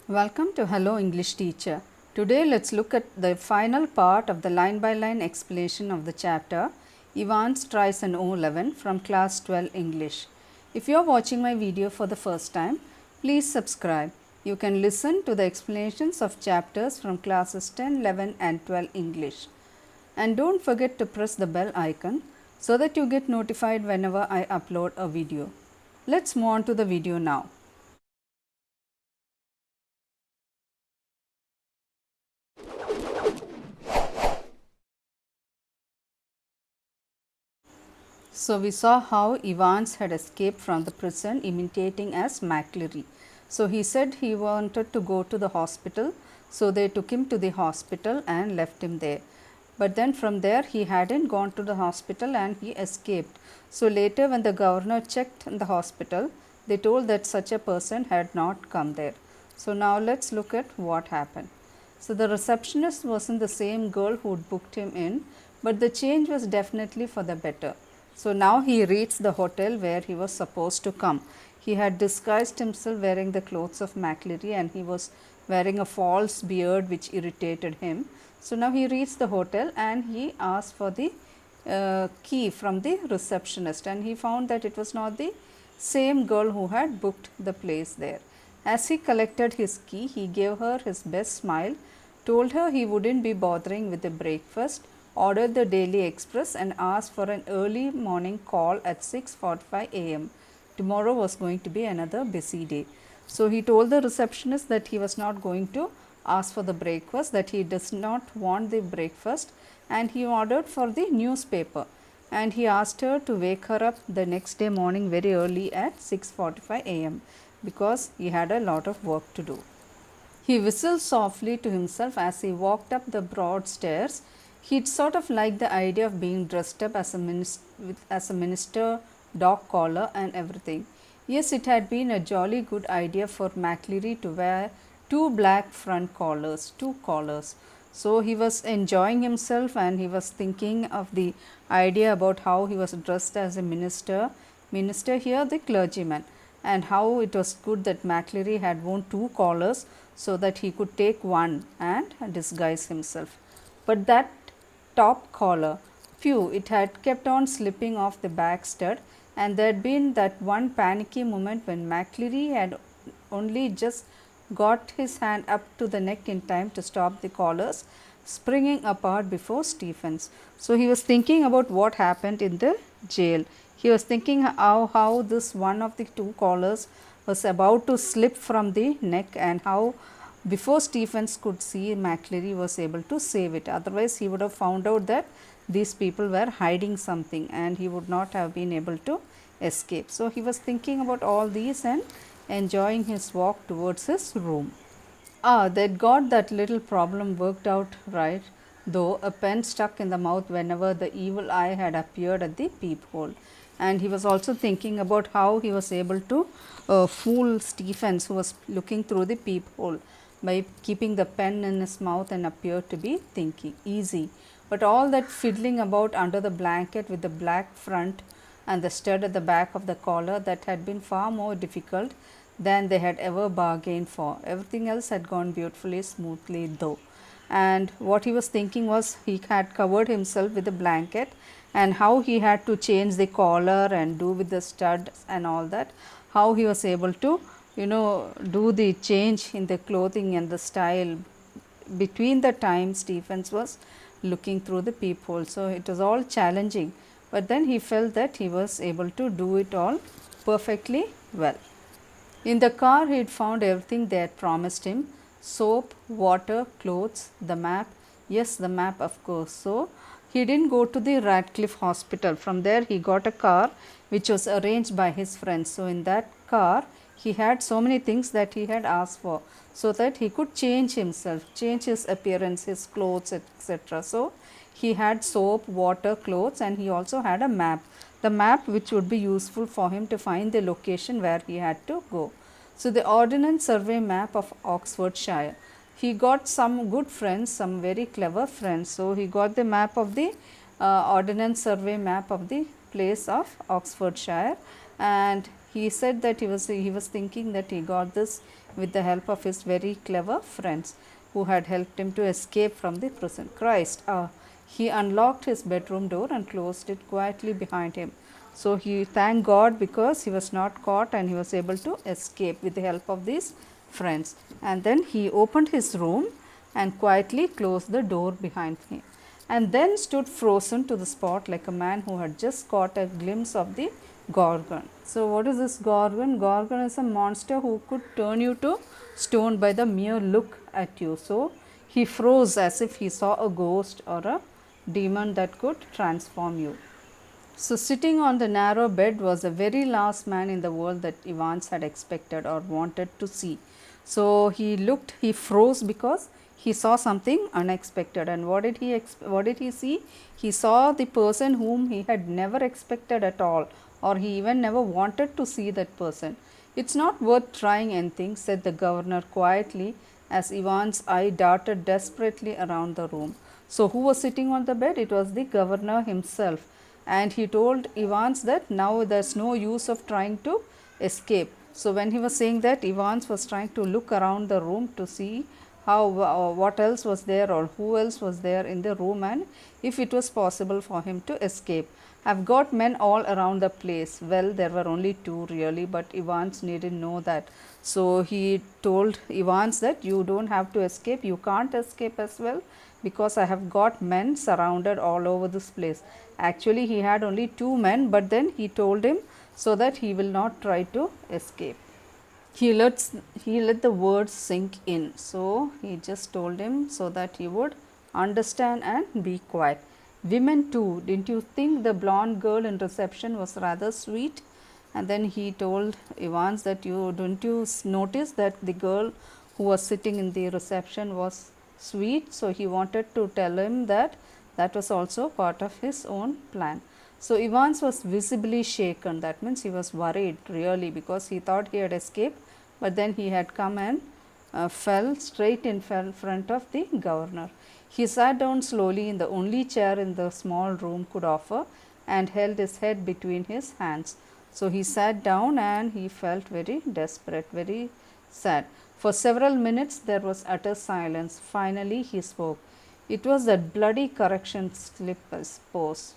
Welcome to Hello English Teacher. Today let's look at the final part of the line by line explanation of the chapter Evans tries an O11 from class 12 English. If you are watching my video for the first time, please subscribe. You can listen to the explanations of chapters from classes 10, 11 and 12 English. And don't forget to press the bell icon so that you get notified whenever I upload a video. Let's move on to the video now. So we saw how Evans had escaped from the prison imitating as McCleary. So he said he wanted to go to the hospital, so they took him to the hospital and left him there. But then from there he hadn't gone to the hospital and he escaped. So later when the governor checked in the hospital, they told that such a person had not come there. So now let's look at what happened. So the receptionist wasn't the same girl who'd booked him in, but the change was definitely for the better. So now he reached the hotel where he was supposed to come. He had disguised himself wearing the clothes of McCleary and he was wearing a false beard which irritated him. So now he reached the hotel and he asked for the key from the receptionist, and he found that it was not the same girl who had booked the place there. As he collected his key, he gave her his best smile, told her he wouldn't be bothering with the breakfast, ordered the Daily Express and asked for an early morning call at 6:45 a.m. Tomorrow was going to be another busy day. So he told the receptionist that he was not going to ask for the breakfast, that he does not want the breakfast, and he ordered for the newspaper, and he asked her to wake her up the next day morning very early at 6:45 a.m. because he had a lot of work to do. He whistled softly to himself as he walked up the broad stairs. He'd sort of liked the idea of being dressed up as a minister, dog collar and everything. Yes, it had been a jolly good idea for McCleary to wear two black front collars, two collars. So he was enjoying himself and he was thinking of the idea about how he was dressed as a minister here the clergyman, and how it was good that McCleary had worn two collars so that he could take one and disguise himself. But that top collar, phew, it had kept on slipping off the back stud, and there had been that one panicky moment when McCleary had only just got his hand up to the neck in time to stop the collars springing apart before Stephens. So he was thinking about what happened in the jail. He was thinking how this one of the two collars was about to slip from the neck, and how before Stephens could see, McCleary was able to save it. Otherwise he would have found out that these people were hiding something and he would not have been able to escape. So he was thinking about all these and enjoying his walk towards his room. They'd got that little problem worked out right, though a pen stuck in the mouth whenever the evil eye had appeared at the peephole. And he was also thinking about how he was able to fool Stephens, who was looking through the peephole, by keeping the pen in his mouth and appeared to be thinking easy. But all that fiddling about under the blanket with the black front and the stud at the back of the collar, that had been far more difficult than they had ever bargained for. Everything else had gone beautifully smoothly though. And what he was thinking was, he had covered himself with a blanket, and how he had to change the collar and do with the stud and all that, how he was able to do the change in the clothing and the style between the time Stephens was looking through the peephole. So it was all challenging, but then he felt that he was able to do it all perfectly well. In the car he had found everything they had promised him: soap, water, clothes, the map. Yes, the map, of course. So he didn't go to the Radcliffe Hospital. From there he got a car which was arranged by his friends. So in that car he had so many things that he had asked for, so that he could change himself, change his appearance, his clothes, etc. So he had soap, water, clothes, and he also had a map. The map which would be useful for him to find the location where he had to go. So the Ordnance Survey map of Oxfordshire. He got some good friends, some very clever friends. So he got the map of the Ordnance Survey map of the place of Oxfordshire, and he said that he was thinking that he got this with the help of his very clever friends who had helped him to escape from the prison. Christ! He unlocked his bedroom door and closed it quietly behind him. So he thanked God because he was not caught and he was able to escape with the help of these friends. And then he opened his room and quietly closed the door behind him, and then stood frozen to the spot like a man who had just caught a glimpse of the Gorgon. So, what is this Gorgon? Gorgon is a monster who could turn you to stone by the mere look at you. So, he froze as if he saw a ghost or a demon that could transform you. So, sitting on the narrow bed was the very last man in the world that Evans had expected or wanted to see. So, he froze because he saw something unexpected. And what did he see? He saw the person whom he had never expected at all, or he even never wanted to see that person. It's not worth trying anything, said the governor quietly as Ivan's eye darted desperately around the room. So, who was sitting on the bed? It was the governor himself. And he told Evans that now there's no use of trying to escape. So, when he was saying that, Evans was trying to look around the room to see what else was there or who else was there in the room, and if it was possible for him to escape. I've got men all around the place. Well, there were only two really, but Evans needn't know that. So he told Evans that you don't have to escape, you can't escape as well, because I have got men surrounded all over this place. Actually, he had only two men, but then he told him so that he will not try to escape. He let the words sink in. So he just told him so that he would understand and be quiet. Women too, didn't you think the blonde girl in reception was rather sweet? And then he told Evans that didn't you notice that the girl who was sitting in the reception was sweet? So he wanted to tell him that that was also part of his own plan. So Evans was visibly shaken. That means he was worried really, because he thought he had escaped, but then he had come and fell straight in front of the governor. He sat down slowly in the only chair in the small room could offer and held his head between his hands. So he sat down and he felt very desperate, very sad. For several minutes there was utter silence. Finally he spoke. It was that bloody correction slip, I suppose.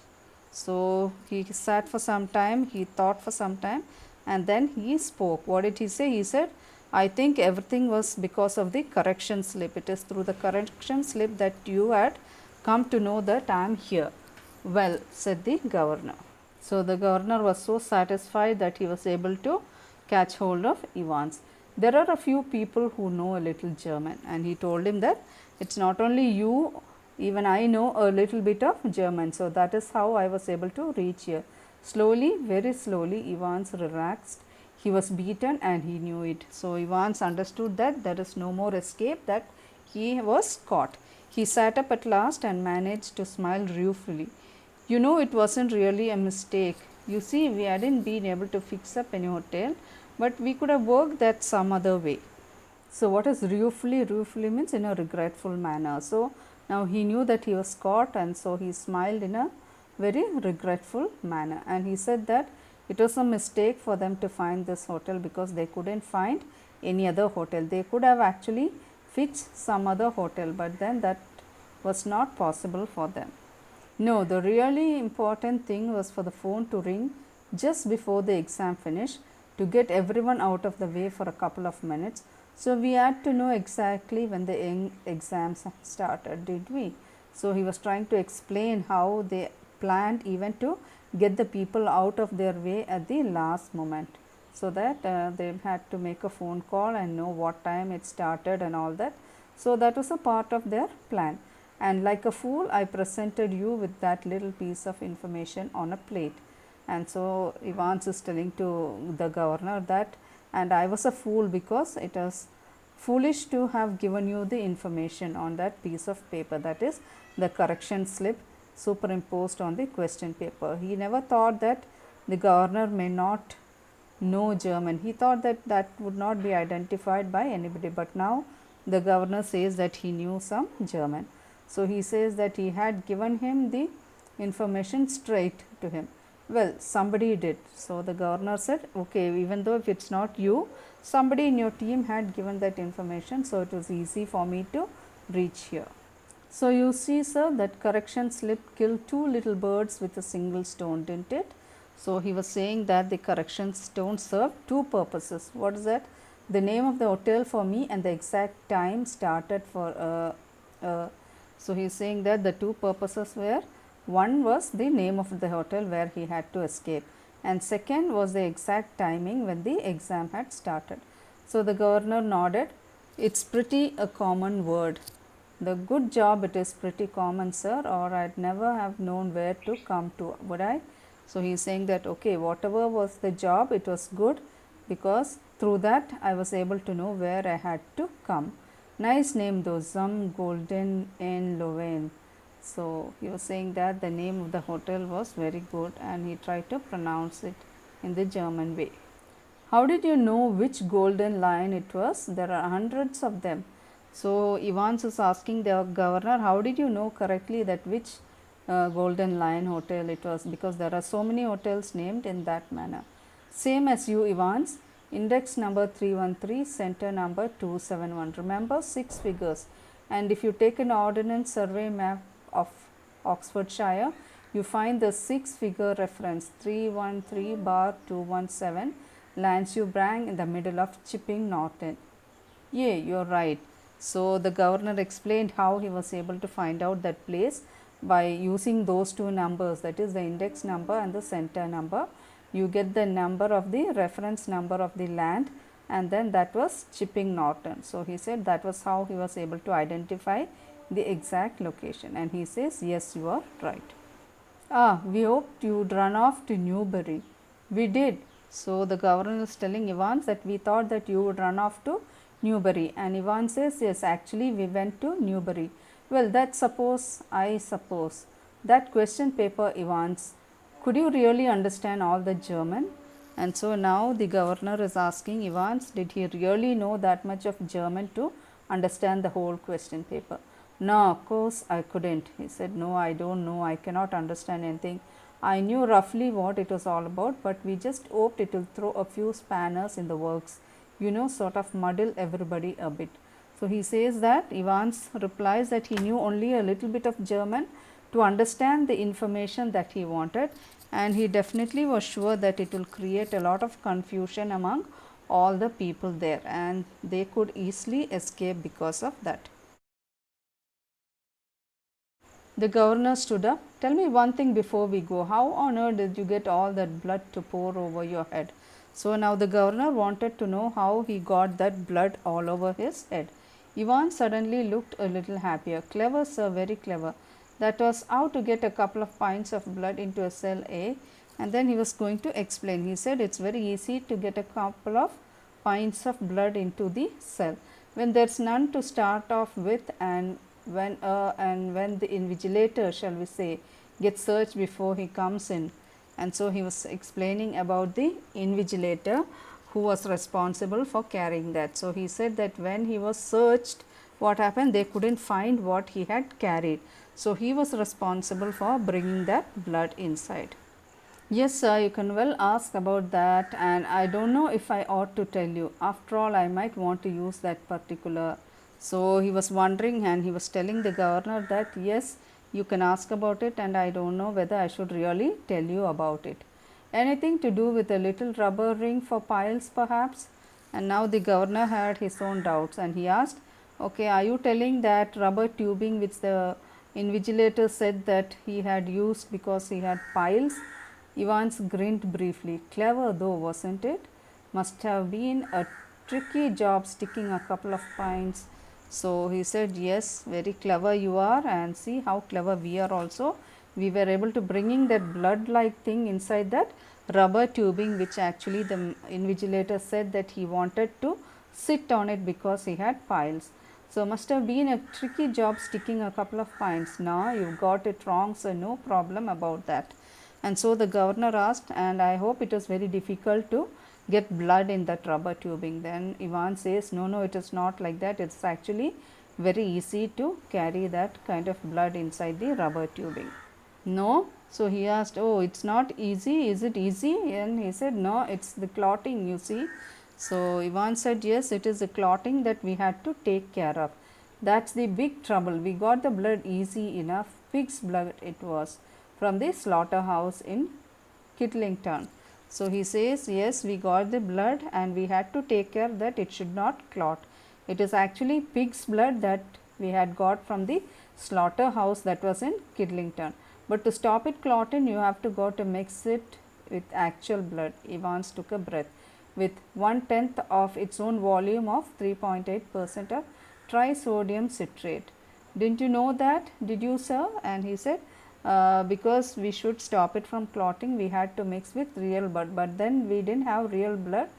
So he sat for some time, he thought for some time, and then he spoke. What did he say? He said, I think everything was because of the correction slip. It is through the correction slip that you had come to know that I am here. Well, said the governor. So the governor was so satisfied that he was able to catch hold of Evans. There are a few people who know a little German, and he told him that it's not only you, even I know a little bit of German. So that is how I was able to reach here. Slowly, very slowly, Evans relaxed. He was beaten and he knew it. So Evans understood that there is no more escape, that he was caught. He sat up at last and managed to smile ruefully. You know, it wasn't really a mistake. You see, we hadn't been able to fix up any hotel, but we could have worked that some other way. So what is ruefully? Ruefully means in a regretful manner. So now he knew that he was caught, and so he smiled in a very regretful manner, and he said that it was a mistake for them to find this hotel because they couldn't find any other hotel. They could have actually fixed some other hotel, but then that was not possible for them. No, the really important thing was for the phone to ring just before the exam finished to get everyone out of the way for a couple of minutes. So we had to know exactly when the exams started, did we? So he was trying to explain how they planned even to get the people out of their way at the last moment, so that they had to make a phone call and know what time it started and all that. So that was a part of their plan. And like a fool, I presented you with that little piece of information on a plate. And so Evans is telling to the governor that, and I was a fool because it was foolish to have given you the information on that piece of paper, that is the correction slip superimposed on the question paper. He never thought that the governor may not know German. He thought that that would not be identified by anybody, but now the governor says that he knew some German. So he says that he had given him the information straight to him. Well, somebody did. So the governor said, okay, even though if it's not you, somebody in your team had given that information, so it was easy for me to reach here. So you see, sir, that correction slip killed two little birds with a single stone, didn't it? So he was saying that the correction stone served two purposes. What is that? The name of the hotel for me and the exact time started for. So he is saying that the two purposes were, one was the name of the hotel where he had to escape, and second was the exact timing when the exam had started. So the governor nodded. It's pretty a common word. The good job, it is pretty common, sir, or I'd never have known where to come to, would I? So he is saying that, okay, whatever was the job, it was good because through that I was able to know where I had to come. Nice name though, Zum Golden in Lovain. So he was saying that the name of the hotel was very good and he tried to pronounce it in the German way. How did you know which golden lion it was? There are hundreds of them. So Evans is asking the governor, how did you know correctly that which golden lion hotel it was? Because there are so many hotels named in that manner. Same as you, Evans. Index number 313, center number 271. Remember 6 figures. And if you take an ordnance survey map of Oxfordshire, you find the 6-figure reference 313/217 lands you bang in the middle of Chipping Norton. Yeah, you're right. So the governor explained how he was able to find out that place by using those two numbers, that is the index number and the center number. You get the number of the reference number of the land, and then that was Chipping Norton. So he said that was how he was able to identify the exact location, and he says, yes, you are right. We hoped you'd run off to Newbury. We did. So the governor is telling Evans that we thought that you would run off to Newbury, and Evans says, yes, actually we went to Newbury. Well, I suppose. That question paper, Evans, could you really understand all the German? And so now the governor is asking Evans, did he really know that much of German to understand the whole question paper? No, of course I couldn't. He said, no, I don't know. I cannot understand anything. I knew roughly what it was all about, but we just hoped it will throw a few spanners in the works, sort of muddle everybody a bit. So he says that Evans replies that he knew only a little bit of German to understand the information that he wanted, and he definitely was sure that it will create a lot of confusion among all the people there, and they could easily escape because of that. The governor stood up. Tell me one thing before we go. How on earth did you get all that blood to pour over your head? So now the governor wanted to know how he got that blood all over his head. Ivan suddenly looked a little happier. Clever, sir, very clever. That was how to get a couple of pints of blood into a cell A, and then he was going to explain. He said it's very easy to get a couple of pints of blood into the cell when there's none to start off with, and when the invigilator, shall we say, gets searched before he comes in. And so he was explaining about the invigilator who was responsible for carrying that. So he said that when he was searched, what happened, they couldn't find what he had carried. So he was responsible for bringing that blood inside. Yes, sir, you can well ask about that, and I don't know if I ought to tell you. After all, I might want to use that particular. So he was wondering, and he was telling the governor that yes, you can ask about it, and I don't know whether I should really tell you about it. Anything to do with a little rubber ring for piles, perhaps? And now the governor had his own doubts, and he asked, okay, are you telling that rubber tubing which the invigilator said that he had used because he had piles? Evans grinned briefly. Clever though, wasn't it? Must have been a tricky job sticking a couple of pines. So he said, yes, very clever you are, and see how clever we are also. We were able to bringing that blood like thing inside that rubber tubing, which actually the invigilator said that he wanted to sit on it because he had piles. So must have been a tricky job sticking a couple of pines. No, you got it wrong, so no problem about that. And so the governor asked, and I hope it was very difficult to get blood in that rubber tubing. Then Ivan says, no, it is not like that. It's actually very easy to carry that kind of blood inside the rubber tubing. No. So he asked, oh, it's not easy. Is it easy? And he said, no, it's the clotting, you see. So Ivan said, yes, it is the clotting that we had to take care of. That's the big trouble. We got the blood easy enough. Pig's blood it was from the slaughterhouse in Kitlington. So he says, yes, we got the blood and we had to take care that it should not clot. It is actually pig's blood that we had got from the slaughterhouse that was in Kidlington. But to stop it clotting, you have to go to mix it with actual blood. Evans took a breath. With 1/10 of its own volume of 3.8% of trisodium citrate. Didn't you know that? Did you, sir? And he said, because we should stop it from clotting, we had to mix with real blood, but then we didn't have real blood,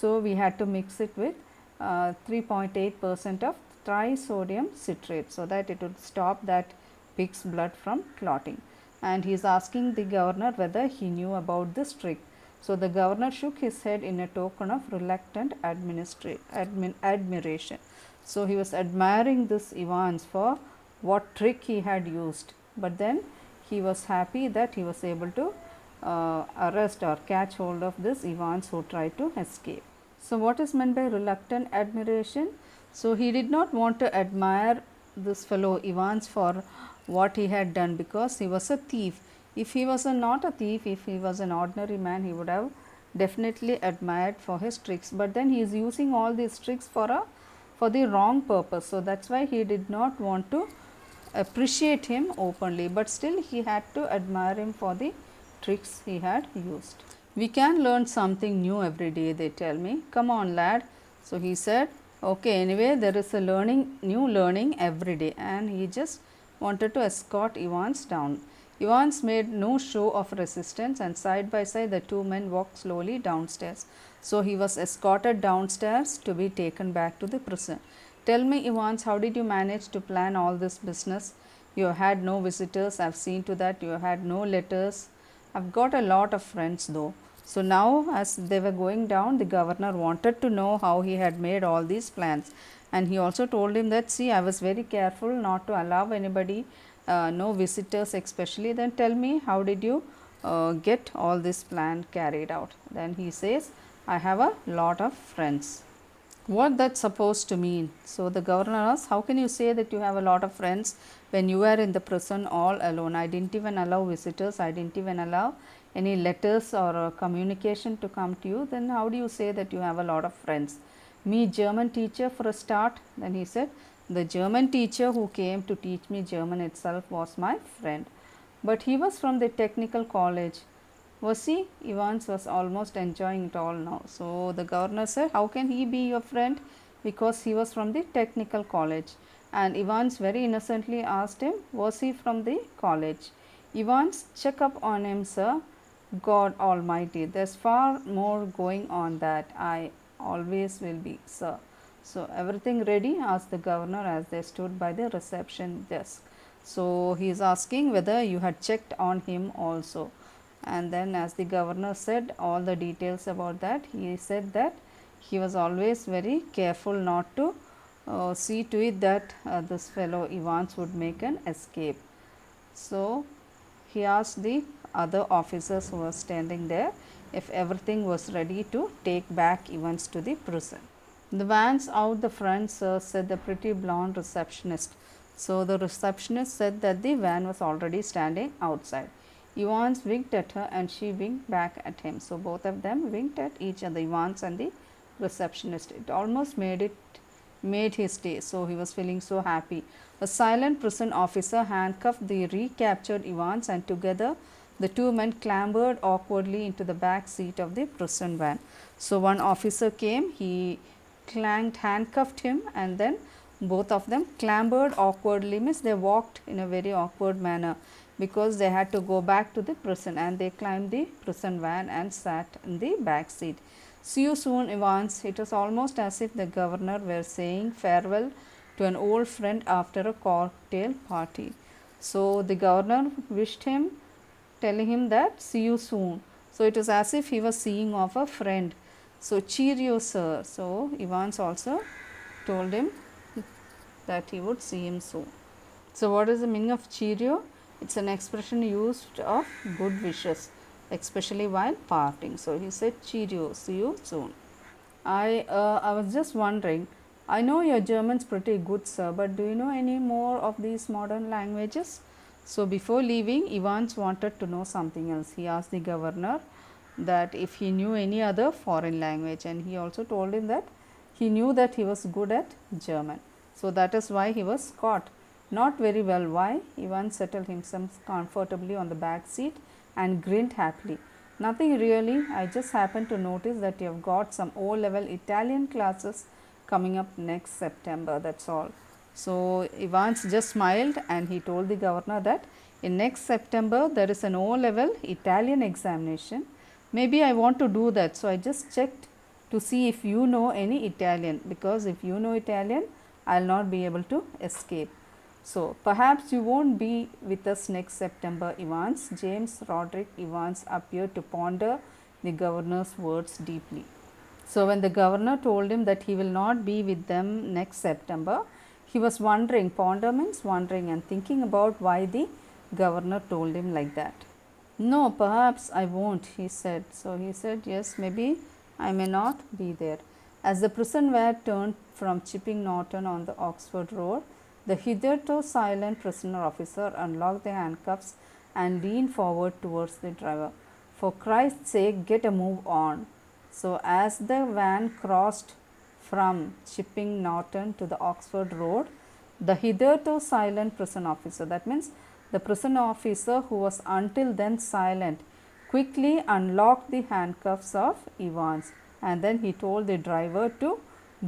so we had to mix it with 3.8% of trisodium citrate, so that it would stop that pig's blood from clotting. And he is asking the governor whether he knew about this trick. So the governor shook his head in a token of reluctant admiration. So he was admiring this Evans for what trick he had used, but then he was happy that he was able to arrest or catch hold of this Evans who tried to escape. So what is meant by reluctant admiration? So he did not want to admire this fellow Evans for what he had done, because he was a thief. If he was not a thief, if he was an ordinary man, he would have definitely admired for his tricks, but then he is using all these tricks for the wrong purpose. So that's why he did not want to appreciate him openly, but still he had to admire him for the tricks he had used. We can learn something new every day, they tell me. Come on, lad. So he said, okay, anyway, there is a new learning every day, and he just wanted to escort Evans down. Evans made no show of resistance, and side by side the two men walked slowly downstairs. So he was escorted downstairs to be taken back to the prison. Tell me, Evans, how did you manage to plan all this business? You had no visitors, I've seen to that. You had no letters. I've got a lot of friends though. So now, as they were going down, the governor wanted to know how he had made all these plans. And he also told him that, see, I was very careful not to allow anybody, no visitors especially. Then tell me, how did you get all this plan carried out? Then he says, I have a lot of friends. What that's supposed to mean? So the governor asked, how can you say that you have a lot of friends when you were in the prison all alone? I didn't even allow visitors, I didn't even allow any letters or communication to come to you. Then how do you say that you have a lot of friends? Me, German teacher for a start. Then he said, the German teacher who came to teach me German itself was my friend, but he was from the technical college. Was he? Evans was almost enjoying it all now. So the governor said, how can he be your friend? Because he was from the technical college. And Evans very innocently asked him, was he from the college? Evans, check up on him, sir. God Almighty, there's far more going on that I always will be, sir. So everything ready? Asked the governor as they stood by the reception desk. So he is asking whether you had checked on him also. And then, as the governor said all the details about that, he said that he was always very careful not to see to it that this fellow Evans would make an escape. So he asked the other officers who were standing there if everything was ready to take back Evans to the prison. The van's out the front, sir, said the pretty blonde receptionist. So the receptionist said that the van was already standing outside. Evans winked at her and she winked back at him. So both of them winked at each other, Evans and the receptionist. It almost made his day. So he was feeling so happy. A silent prison officer handcuffed the recaptured Evans, and together the two men clambered awkwardly into the back seat of the prison van. So one officer came, he handcuffed him, and then both of them clambered awkwardly, means they walked in a very awkward manner, because they had to go back to the prison, and they climbed the prison van and sat in the back seat. See you soon, Evans. It was almost as if the governor were saying farewell to an old friend after a cocktail party. So the governor wished him, telling him that see you soon. So it was as if he was seeing off a friend. So cheerio, sir. So Evans also told him that he would see him soon. So what is the meaning of cheerio? It's an expression used of good wishes, especially while parting. So he said, cheerio, see you soon. I was just wondering, I know your German's pretty good, sir, but do you know any more of these modern languages? So before leaving, Evans wanted to know something else. He asked the governor that if he knew any other foreign language, and he also told him that he knew that he was good at German. So that is why he was caught. Not very well why. Evans settled himself comfortably on the back seat and grinned happily. Nothing really, I just happened to notice that you have got some O-level Italian classes coming up next September, that's all. So Evans just smiled and he told the governor that in next September there is an O-level Italian examination. Maybe I want to do that, so I just checked to see if you know any Italian, because if you know Italian, I will not be able to escape. So perhaps you won't be with us next September, Evans. James Roderick Evans appeared to ponder the governor's words deeply. So when the governor told him that he will not be with them next September, he was wondering, ponder means wondering and thinking about why the governor told him like that. No, perhaps I won't, he said. So he said, yes, maybe I may not be there. As the prison van turned from Chipping Norton on the Oxford Road, the hitherto silent prisoner officer unlocked the handcuffs and leaned forward towards the driver. For Christ's sake, get a move on. So as the van crossed from Chipping Norton to the Oxford Road, the hitherto silent prison officer, that means the prison officer who was until then silent, quickly unlocked the handcuffs of Evans, and then he told the driver to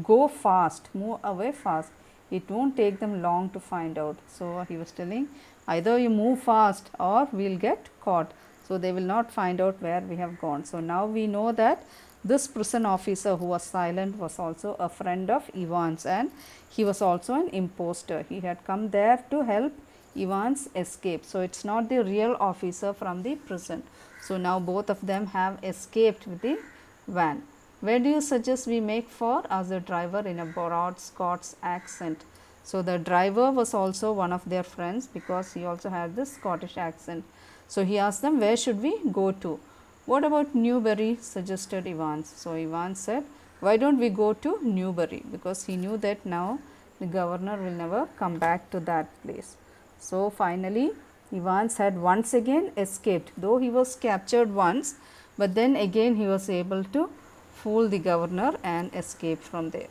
go fast, move away fast. It won't take them long to find out. So he was telling, either you move fast or we'll get caught. So they will not find out where we have gone. So now we know that this prison officer who was silent was also a friend of Evans, and he was also an imposter. He had come there to help Evans escape. So it's not the real officer from the prison. So now both of them have escaped with the van. Where do you suggest we make for? Asked the driver in a broad Scots accent. So the driver was also one of their friends because he also had this Scottish accent. So he asked them, where should we go to? What about Newbury? Suggested Evans. So Evans said, why don't we go to Newbury? Because he knew that now the governor will never come back to that place. So finally Evans had once again escaped, though he was captured once, but then again he was able to fool the governor and escape from there.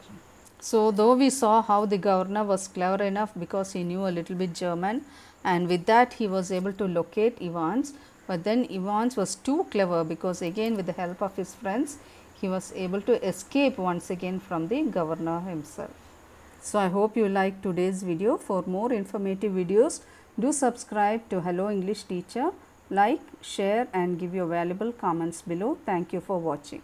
So though we saw how the governor was clever enough because he knew a little bit German, and with that he was able to locate Evans, but then Evans was too clever because again with the help of his friends he was able to escape once again from the governor himself. So I hope you liked today's video. For more informative videos, do subscribe to Hello English Teacher, like, share and give your valuable comments below. Thank you for watching.